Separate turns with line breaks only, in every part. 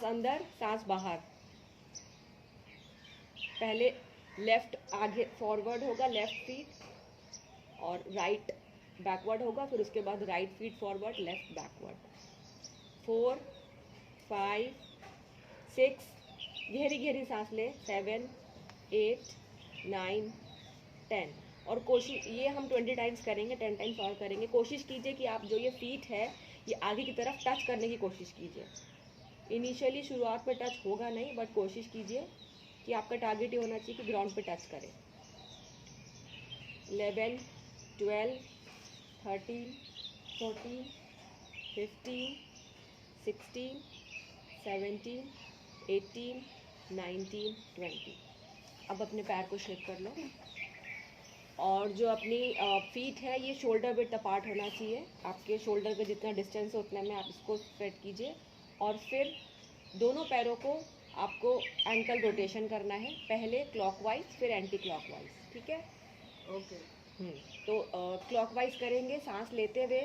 अंदर, सांस बाहर। पहले लेफ्ट आगे फॉरवर्ड होगा, लेफ्ट फीट, और राइट बैकवर्ड होगा, फिर उसके बाद right feet forward, left backward. 4 5 6, गहरी गहरी सांस ले। 7 8 9 10। और कोशिश, ये हम 20 टाइम्स करेंगे, 10 टाइम्स और करेंगे। कोशिश कीजिए कि आप जो ये फीट है ये आगे की तरफ टच करने की कोशिश कीजिए। इनिशियली शुरुआत में टच होगा नहीं, बट कोशिश कीजिए कि आपका टारगेट ये होना चाहिए कि ग्राउंड पे टच करें। 11 12 13 14 15 16 17 18 19 20। अब अपने पैर को शेप कर लो, और जो अपनी फीट है ये शोल्डर विड्थ अपार्ट होना चाहिए। आपके शोल्डर पे जितना डिस्टेंस है उतने में आप इसको स्प्रेड कीजिए, और फिर दोनों पैरों को आपको एंकल रोटेशन करना है, पहले क्लॉकवाइज फिर एंटी क्लॉकवाइज, ठीक है?
ओके।
तो क्लॉकवाइज करेंगे, सांस लेते हुए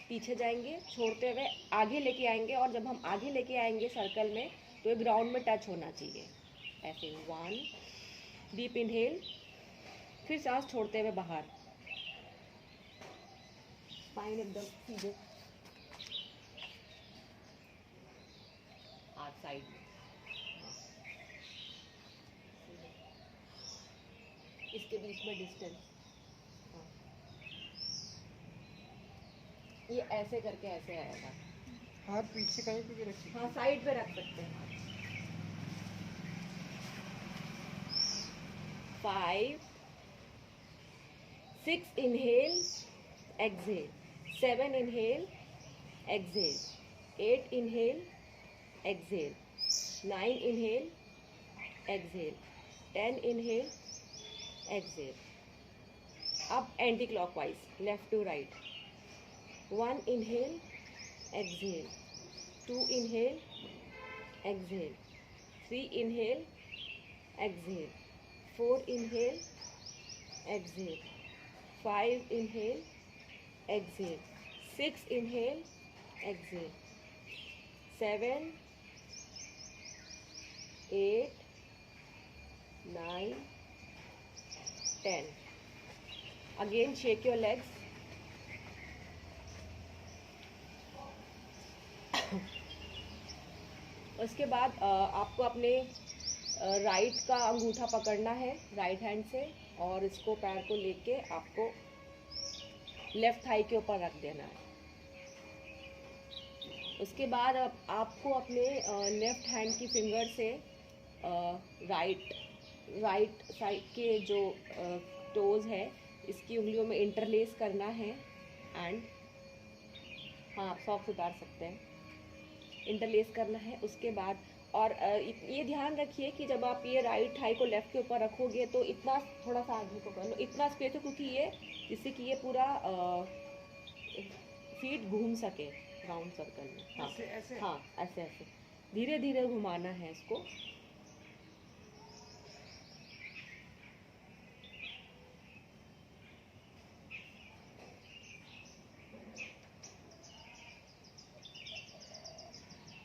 पीछे जाएंगे, छोड़ते हुए आगे लेके आएंगे, और जब हम आगे लेके आएंगे सर्कल में तो ये ग्राउंड में टच होना चाहिए ऐसे। 1 डीप इनहेल, फिर सांस छोड़ते हुए बाहर, स्पाइन एकदम सीधे, हाथ साइड में, इसके बीच में डिस्टेंस। ये ऐसे करके ऐसे आएगा।
हाथ पीछे कहीं पे भी रखिए।
हाँ, साइड पे रख सकते हैं। 5 6 inhale, exhale. 7 inhale, exhale. 8 inhale, exhale. 9 inhale, exhale. 10 inhale, exhale. अब anti clockwise, left to right. 1 inhale, exhale. 2 inhale, exhale. 3 inhale, exhale. 4 inhale, exhale. 5 inhale, exhale. 6 inhale, exhale. 7 8 9 10। Again shake your legs. उसके बाद आपको अपने right का अंगूठा पकड़ना है right hand से, और इसको पैर को लेके आपको लेफ्ट थाई के ऊपर रख देना है। उसके बाद अब आपको अपने लेफ्ट हैंड की फिंगर से राइट साइड के जो टोज है इसकी उंगलियों में इंटरलेस करना है। एंड हाँ, आप सॉक्स उतार सकते हैं। इंटरलेस करना है। उसके बाद और ये ध्यान रखिए कि जब आप ये राइट थाई को लेफ्ट के ऊपर रखोगे तो इतना थोड़ा सा आगे को कर लो, इतना स्पेस हो, क्योंकि ये जिससे कि ये पूरा फीट घूम सके राउंड सर्कल में। हाँ
ऐसे ऐसे।
हाँ, ऐसे ऐसे धीरे धीरे घुमाना है इसको।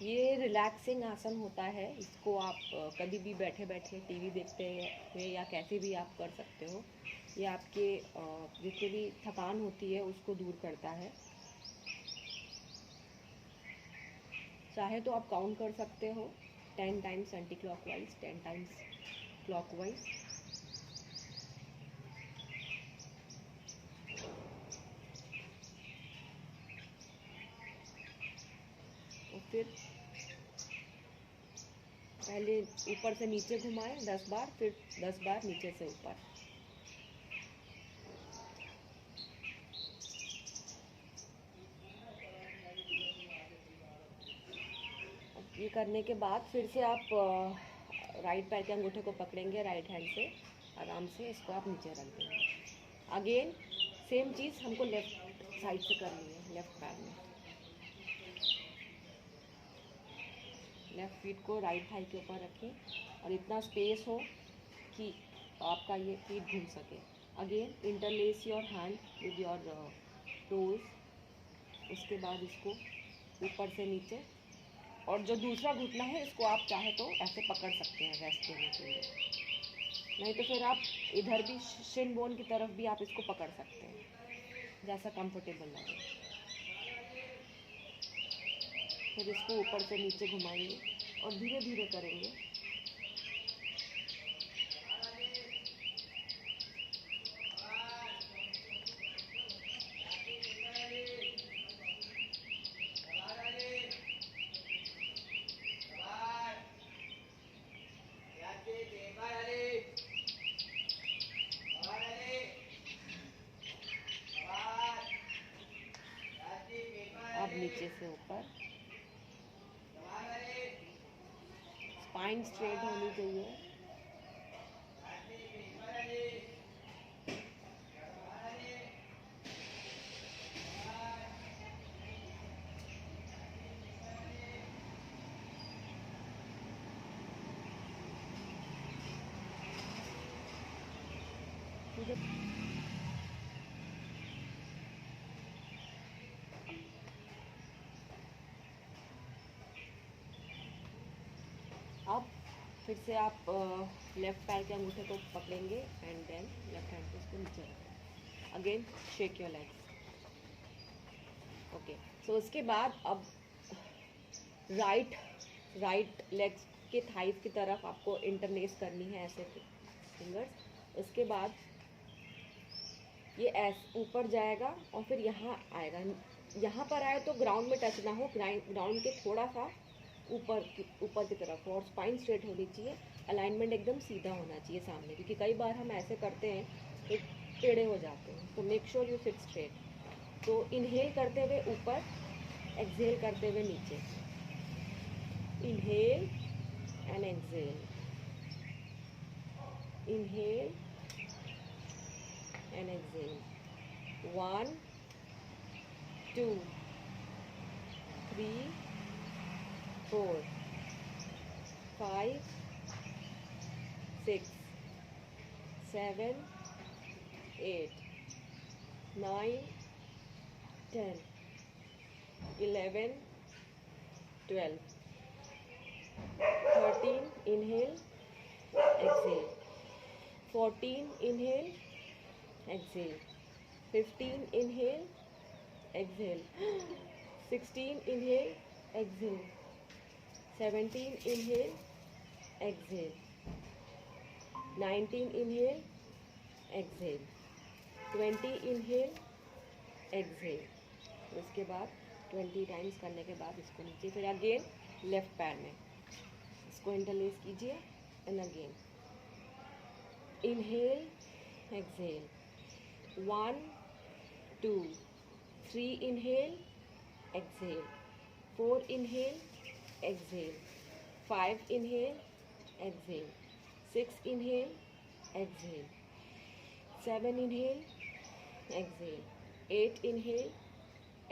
ये रिलैक्सिंग आसन होता है, इसको आप कभी भी बैठे बैठे टीवी देखते हुए या कैसे भी आप कर सकते हो। ये आपके जितनी भी थकान होती है उसको दूर करता है। चाहे तो आप काउंट कर सकते हो 10 times anti clockwise, 10 times clockwise. और फिर पहले ऊपर से नीचे घुमाएं 10 बार, फिर 10 बार नीचे से ऊपर। ये करने के बाद फिर से आप राइट पैर के अंगूठे को पकड़ेंगे राइट हैंड से, आराम से इसको आप नीचे रख देंगे। अगेन सेम चीज़ हमको लेफ्ट साइड से करनी है। लेफ्ट पैर में लेफ्ट फीट को राइट थाई के ऊपर रखें और इतना स्पेस हो कि आपका ये फीट घूम सके। Again interlace your hand with your toes. उसके बाद इसको ऊपर से नीचे और जो दूसरा घुटना है इसको आप चाहे तो ऐसे पकड़ सकते हैं रेस्ट देने के लिए, नहीं तो फिर आप इधर भी शिन बोन की तरफ भी आप इसको पकड़ सकते हैं, जैसा कंफर्टेबल लगे। फिर इसको ऊपर से नीचे घुमाएंगे और धीरे धीरे करेंगे। अब नीचे से ऊपर, स्पाइन स्ट्रेट होनी चाहिए। अब फिर से आप लेफ्ट पैर के अंगूठे को पकड़ेंगे एंड देन लेफ्ट हैंड को इसको नीचे रखेंगे। Again shake your legs. Okay, so उसके बाद अब राइट लेग्स के थाइस की तरफ आपको इंटरलेस करनी है ऐसे फिंगर्स। उसके बाद ये ऐसे ऊपर जाएगा और फिर यहाँ आएगा। यहाँ पर आए तो ग्राउंड में टच ना हो, ग्राउंड के थोड़ा सा ऊपर की तरफ हो और स्पाइन स्ट्रेट होनी चाहिए। अलाइनमेंट एकदम सीधा होना चाहिए सामने, क्योंकि कई बार हम ऐसे करते हैं तो टेढ़े हो जाते हैं। तो make sure you sit straight. तो इनहेल करते हुए ऊपर, एक्सहेल करते हुए नीचे। Inhale and exhale, inhale and exhale. 1 2 3 4 5 6 7 8 9 10 11 12 13 inhale exhale, 14 inhale exhale, 15 inhale exhale, 16 inhale exhale, 17 inhale exhale, 19 inhale exhale, 20 inhale exhale। उसके बाद 20 टाइम्स करने के बाद इसको नीचे, फिर अगेन लेफ्ट पैर में इसको इंटरलेस कीजिए and again inhale exhale. 1 2 3 inhale exhale, 4 inhale exhale, 5 inhale exhale, 6 inhale exhale, 7 inhale exhale, 8 inhale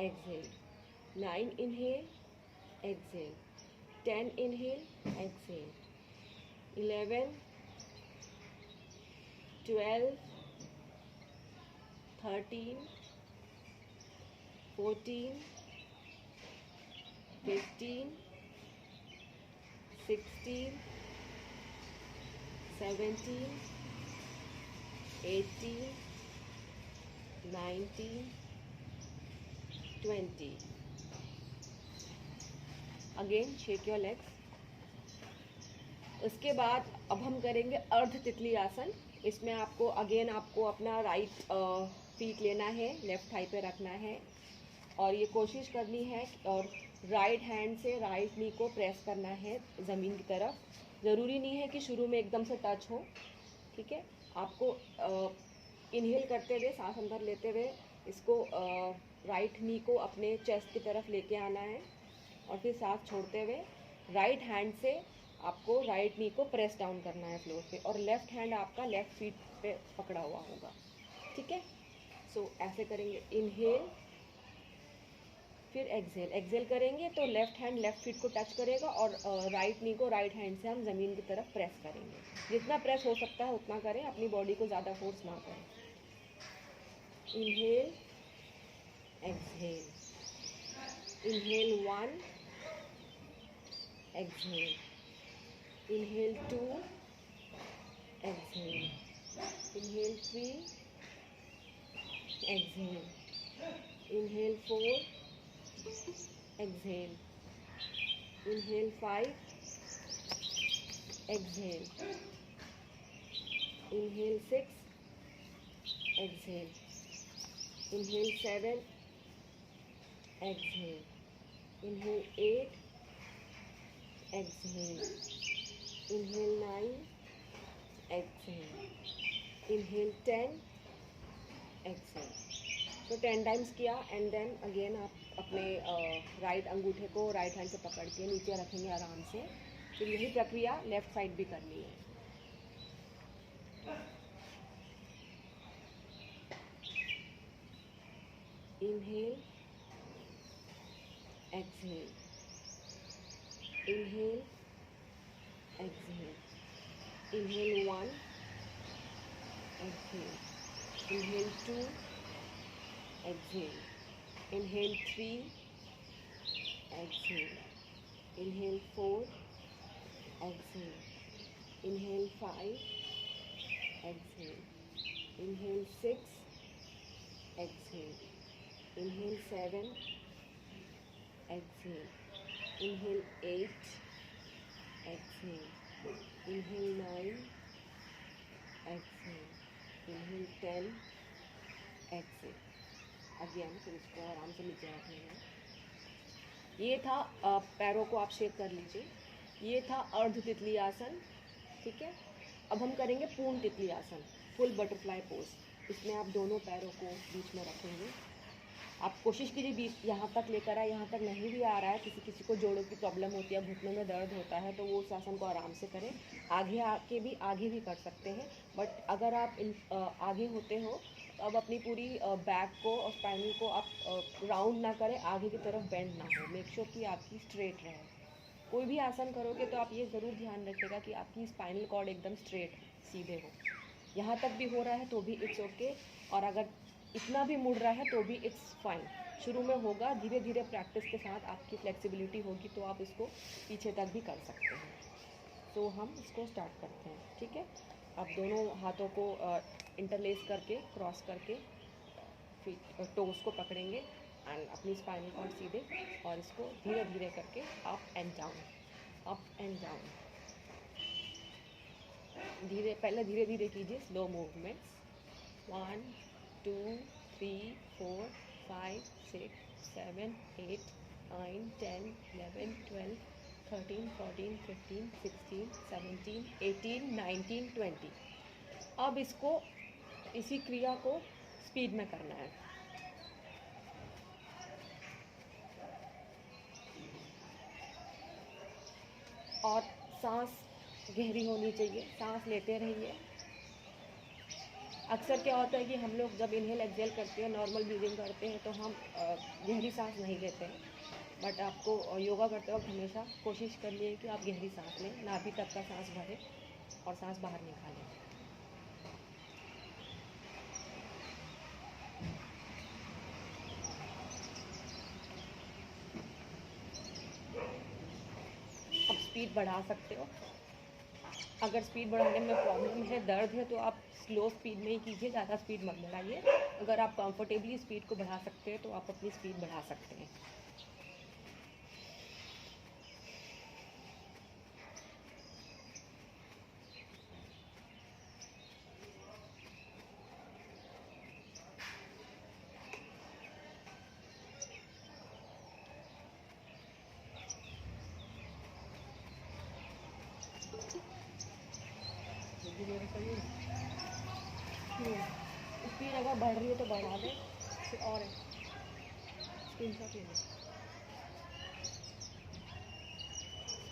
exhale, 9 inhale exhale, 10 inhale exhale, 11 12 13 14 15 16 17 18 19 20। Again shake your legs. उसके बाद अब हम करेंगे अर्ध तितली आसन। इसमें आपको अपना राइट फीट लेना है, लेफ्ट थाई पे रखना है और ये कोशिश करनी है और राइट हैंड से राइट नी को प्रेस करना है ज़मीन की तरफ। ज़रूरी नहीं है कि शुरू में एकदम से टच हो, ठीक है। आपको इनहेल करते हुए, सांस अंदर लेते हुए इसको राइट नी को अपने चेस्ट की तरफ लेके आना है और फिर सांस छोड़ते हुए राइट हैंड से आपको राइट नी को प्रेस डाउन करना है फ्लोर पे और लेफ्ट हैंड आपका लेफ्ट फीट पे पकड़ा हुआ होगा, ठीक है। सो ऐसे करेंगे, इनहेल फिर एक्सहेल। एक्सहेल करेंगे तो लेफ्ट हैंड लेफ्ट फीट को टच करेगा और राइट नी को राइट हैंड से हम ज़मीन की तरफ प्रेस करेंगे। जितना प्रेस हो सकता है उतना करें, अपनी बॉडी को ज़्यादा फोर्स ना करें। Inhale exhale, inhale 1 exhale. Inhale 2, exhale. Inhale 3, exhale. Inhale 4, exhale. Inhale 5, exhale. Inhale 6, exhale. Inhale 7, exhale. Inhale 8, exhale. Inhale 9, exhale. Inhale 10, exhale. तो 10 टाइम्स किया एंड देन अगेन आप अपने राइट अंगूठे को राइट हैंड से पकड़ के नीचे रखेंगे आराम से. फिर यही प्रक्रिया लेफ्ट साइड भी करनी है. Inhale, exhale. Inhale, exhale. Inhale 1, exhale. Inhale 2, exhale. Inhale 3, exhale. Inhale 4, exhale. Inhale 5, exhale. Inhale 6, exhale. Inhale 7, exhale. Inhale 8, exhale. Inhale 9, exhale. Inhale 10, exhale. Again फिर इसको आराम से नीचे रख लेना. ये था पैरों को आप शेक कर लीजिए. ये था अर्ध तितली आसन. ठीक है. अब हम करेंगे पूर्ण तितली आसन, फुल बटरफ्लाई पोज. इसमें आप दोनों पैरों को बीच में रखेंगे. आप कोशिश कीजिए बीच यहाँ तक लेकर आए. यहाँ तक नहीं भी आ रहा है, किसी किसी को जोड़ों की प्रॉब्लम होती है, घुटनों में दर्द होता है, तो वो उस आसन को आराम से करें. आगे आके भी आगे भी कर सकते हैं. बट अगर आप आगे होते हो तो अब अपनी पूरी बैक को और स्पाइनल को आप राउंड ना करें, आगे की तरफ बेंड ना हो. मेक श्योर कि आपकी स्ट्रेट रहे. कोई भी आसन करोगे तो आप ये ज़रूर ध्यान रखिएगा कि आपकी स्पाइनल कॉर्ड एकदम स्ट्रेट सीधे हो. यहाँ तक भी हो रहा है तो भी इट्स ओके. और अगर इतना भी मुड़ रहा है तो भी इट्स फाइन. शुरू में होगा, धीरे धीरे प्रैक्टिस के साथ आपकी फ्लेक्सिबिलिटी होगी तो आप इसको पीछे तक भी कर सकते हैं. तो हम इसको स्टार्ट करते हैं. ठीक है. आप दोनों हाथों को इंटरलेस करके क्रॉस करके फिर टोस को पकड़ेंगे एंड अपनी स्पाइनल कॉर्ड सीधे, और इसको धीरे धीरे करके up and down, up and down. पहले धीरे धीरे कीजिए, स्लो मूवमेंट्स. 1 2 3 4 5 6 7 8 9 10 11 12 13 14 15 16 17 18 19 20. अब इसको, इसी क्रिया को स्पीड में करना है. और सांस गहरी होनी चाहिए. सांस लेते रहिए. अक्सर क्या होता है कि हम लोग जब इनहेल एक्सहेल करते हैं, नॉर्मल ब्रीदिंग करते हैं, तो हम गहरी सांस नहीं लेते हैं. बट आपको योगा करते वक्त हमेशा कोशिश करनी है कि आप गहरी सांस लें, नाभि तक का सांस भरें और सांस बाहर निकालें. अब स्पीड बढ़ा सकते हो. अगर स्पीड बढ़ाने में प्रॉब्लम है, दर्द है, तो आप स्लो स्पीड में ही कीजिए, ज़्यादा स्पीड मत बढ़ाइए. अगर आप कंफर्टेबली स्पीड को बढ़ा सकते हैं तो आप अपनी स्पीड बढ़ा सकते हैं. स्पीड अगर बढ़ रही है तो बढ़ा दें. फिर और स्क्रीनशॉट ले लें.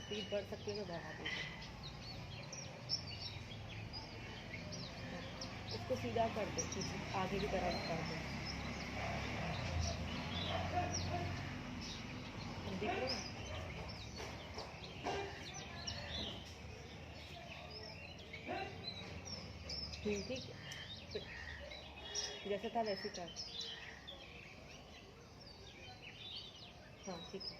स्पीड बढ़ सकती है तो बढ़ा दीजिए. इसको सीधा कर दो, आगे की तरफ कर दो. दिख रहा है? ठीक है. जैसे था वैसे कर. हाँ ठीक है.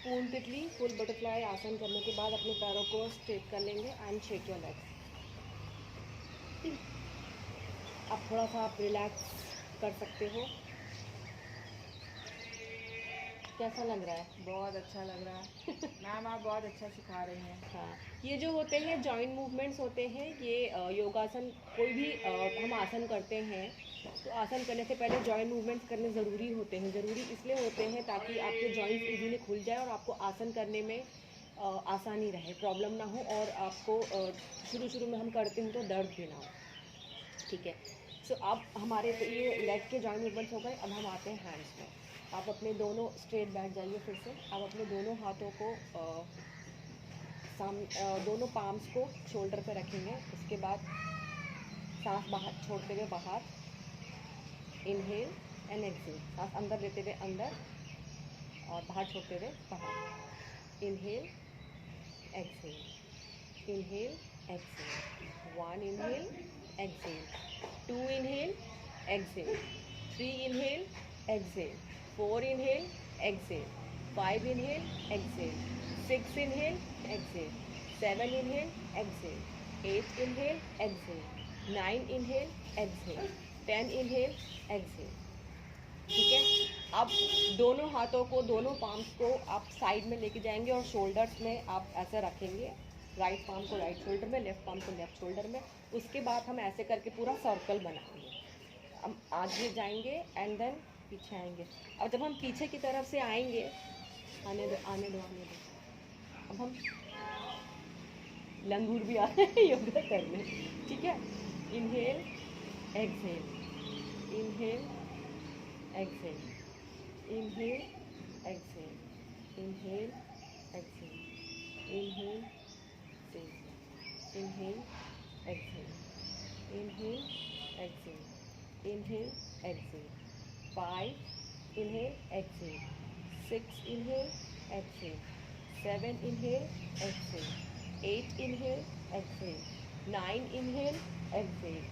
पूर्ण तितली फुल बटरफ्लाई आसन करने के बाद अपने पैरों को स्ट्रेट कर लेंगे एंड शेक योर लेग्स। अब थोड़ा सा आप रिलैक्स कर सकते हो। कैसा लग रहा है?
बहुत अच्छा लग रहा है। मैम आप बहुत अच्छा सिखा रही हैं।
हाँ, ये जो होते हैं जॉइंट मूवमेंट्स होते हैं, ये योगासन कोई भी हम आसन करते हैं तो आसन करने से पहले जॉइंट मूवमेंट्स करने ज़रूरी होते हैं। ज़रूरी इसलिए होते हैं ताकि आपके जॉइंट्स इजीली खुल जाए और आपको आसन करने में आसानी रहे, प्रॉब्लम ना हो, और आपको शुरू में हम करते हैं तो दर्द भी ना हो। ठीक है, सो अब हमारे तो ये लेग के जॉइंट मूवमेंट्स हो गए। अब हम आते हैं हैंड्स में। आप अपने दोनों स्ट्रेट बैठ जाइए फिर से। आप अपने दोनों हाथों को दोनों पाम्स को शोल्डर पे रखेंगे। उसके बाद सांस बाहर छोड़ते हुए बाहर, इनहेल एंड एक्सहेल। सांस अंदर लेते हुए अंदर और बाहर छोड़ते हुए बाहर। Inhale exhale, inhale exhale. 1 inhale exhale, 2 inhale exhale, 3 inhale exhale, 4 inhale exhale, 5 inhale exhale, 6 inhale exhale, 7 inhale exhale, 8 inhale exhale, 9 inhale exhale, 10 inhale exhale. ठीक है, अब दोनों हाथों को, दोनों पाम्स को आप साइड में लेके जाएंगे और शोल्डर्स में आप ऐसे रखेंगे। राइट पाम को राइट शोल्डर में, लेफ्ट पाम को लेफ्ट शोल्डर में। उसके बाद हम ऐसे करके पूरा सर्कल बनाएंगे। हम आगे जाएंगे एंड देन पीछे आएंगे। अब जब हम पीछे की तरफ से आएंगे, आने दो आने दो आने दो। अब हम लंगूर भी आ रहे हैं योगा करने। ठीक है, inhale exhale, inhale exhale, inhale exhale, inhale exhale, inhale inhale exhale, inhale exhale, inhale exhale, 5 inhale exhale, 6 inhale exhale, 7 inhale exhale, 8 inhale exhale, 9 inhale exhale,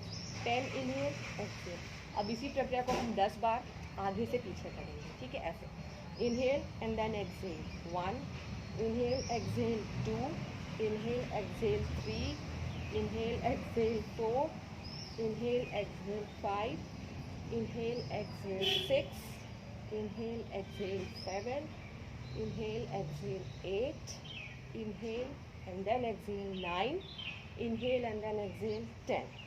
10 inhale exhale। अब इसी प्रक्रिया को हम 10 बार आगे से पीछे करेंगे। ठीक है, ऐसे inhale and then exhale. 1 inhale exhale, 2 inhale exhale, 3 inhale exhale, 4 inhale exhale, 5 inhale exhale, 6 inhale exhale, 7 inhale exhale, 8 inhale and then exhale, 9 inhale and then exhale, 10।